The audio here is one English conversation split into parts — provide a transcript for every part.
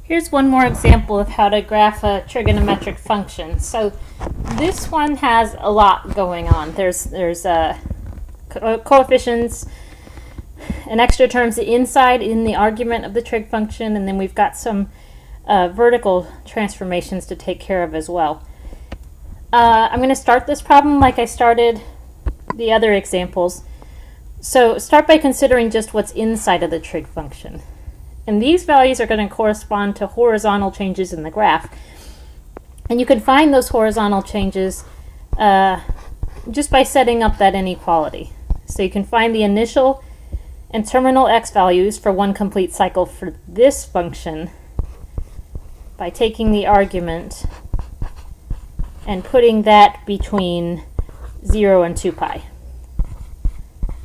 Here's one more example of how to graph a trigonometric function. So this one has a lot going on. There's coefficients and extra terms inside in the argument of the trig function, and then we've got some vertical transformations to take care of as well. I'm going to start this problem like I started the other examples. So start by considering just what's inside of the trig function. And these values are going to correspond to horizontal changes in the graph. And you can find those horizontal changes just by setting up that inequality. So you can find the initial and terminal x values for one complete cycle for this function by taking the argument and putting that between 0 and 2 pi.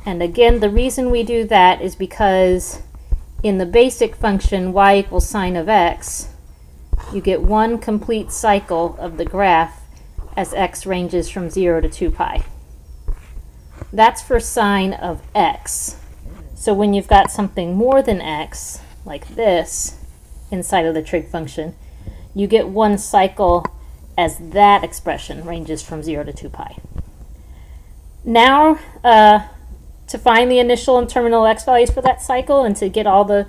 And again, the reason we do that is because in the basic function y equals sine of x, you get one complete cycle of the graph as x ranges from 0 to 2 pi. That's for sine of x. So when you've got something more than x, like this, inside of the trig function, you get one cycle as that expression ranges from 0 to 2 pi. Now, to find the initial and terminal x values for that cycle and to get all the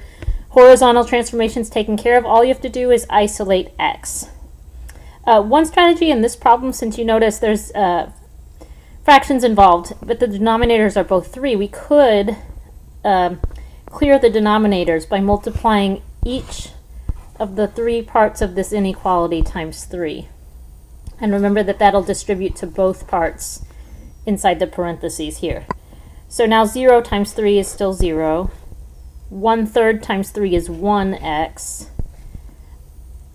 horizontal transformations taken care of, all you have to do is isolate x. One strategy in this problem, since you notice there's fractions involved, but the denominators are both 3, we could clear the denominators by multiplying each of the 3 parts of this inequality times 3. And remember that that'll distribute to both parts inside the parentheses here. So now 0 times 3 is still 0. 1/3 times 3 is 1x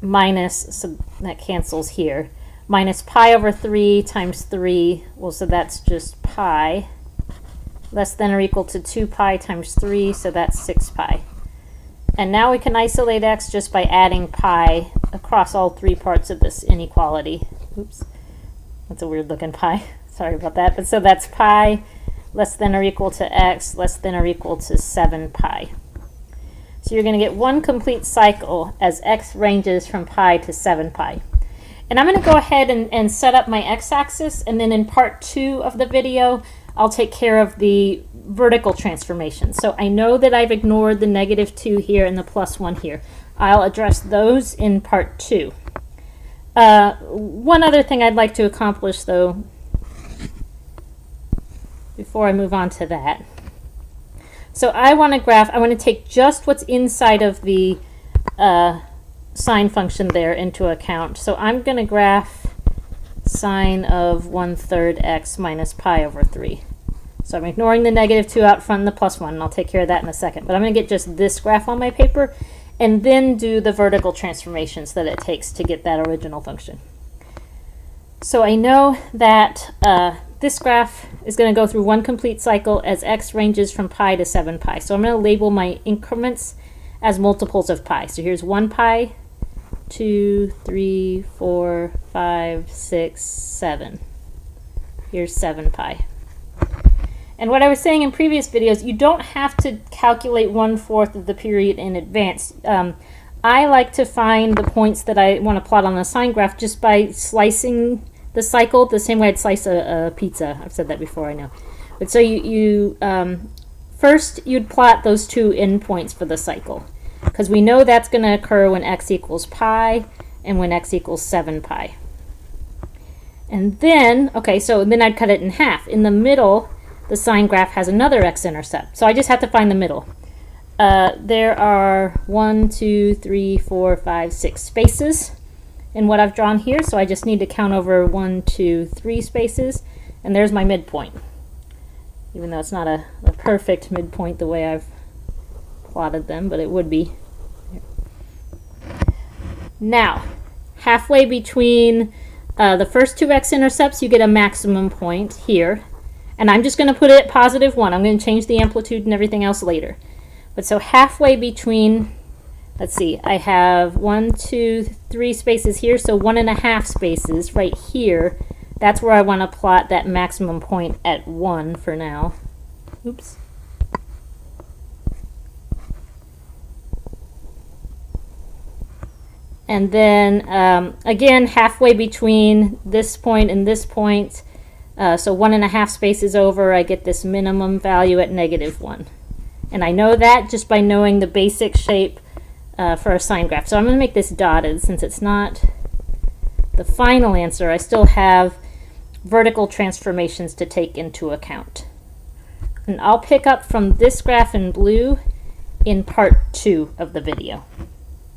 minus, so that cancels here, minus pi over 3 times 3, well, so that's just pi, less than or equal to 2 pi times 3, so that's 6 pi. And now we can isolate x just by adding pi across all 3 parts of this inequality. Oops, that's a weird looking pi. Sorry about that. But so that's pi less than or equal to x less than or equal to 7 pi. So you're going to get one complete cycle as x ranges from pi to 7 pi. And I'm going to go ahead and set up my x-axis, and then in part 2 of the video, I'll take care of the vertical transformation. So I know that I've ignored the -2 here and the +1 here. I'll address those in part 2. One other thing I'd like to accomplish, though, before I move on to that. So I want to take just what's inside of the sine function there into account. So I'm going to graph sine of 1/3 x minus pi over 3. So I'm ignoring the -2 out front and the +1, and I'll take care of that in a second. But I'm going to get just this graph on my paper and then do the vertical transformations that it takes to get that original function. So I know that this graph is going to go through one complete cycle as x ranges from pi to 7 pi. So I'm going to label my increments as multiples of pi. So here's 1 pi, 2, 3, 4, 5, 6, 7. Here's 7 pi. And what I was saying in previous videos, you don't have to calculate 1/4 of the period in advance. I like to find the points that I want to plot on a sine graph just by slicing the cycle the same way I'd slice a pizza. I've said that before, I know. But so first you'd plot those 2 endpoints for the cycle, because we know that's going to occur when x equals pi and when x equals 7 pi. And then, okay, so then I'd cut it in half. In the middle, the sine graph has another x-intercept. So I just have to find the middle. There are 1, 2, 3, 4, 5, 6 spaces in what I've drawn here, so I just need to count over 1, 2, 3 spaces, and there's my midpoint. Even though it's not a perfect midpoint the way I've plotted them, but it would be. Now, halfway between the first 2 x-intercepts, you get a maximum point here, and I'm just going to put it at +1. I'm going to change the amplitude and everything else later. But so halfway between, let's see, I have 1, 2, 3 spaces here, so 1.5 spaces right here. That's where I want to plot that maximum point at 1 for now. Oops. And then again, halfway between this point and this point, so 1.5 spaces over, I get this minimum value at -1. And I know that just by knowing the basic shape for a sine graph. So I'm going to make this dotted since it's not the final answer. I still have vertical transformations to take into account. And I'll pick up from this graph in blue in part 2 of the video.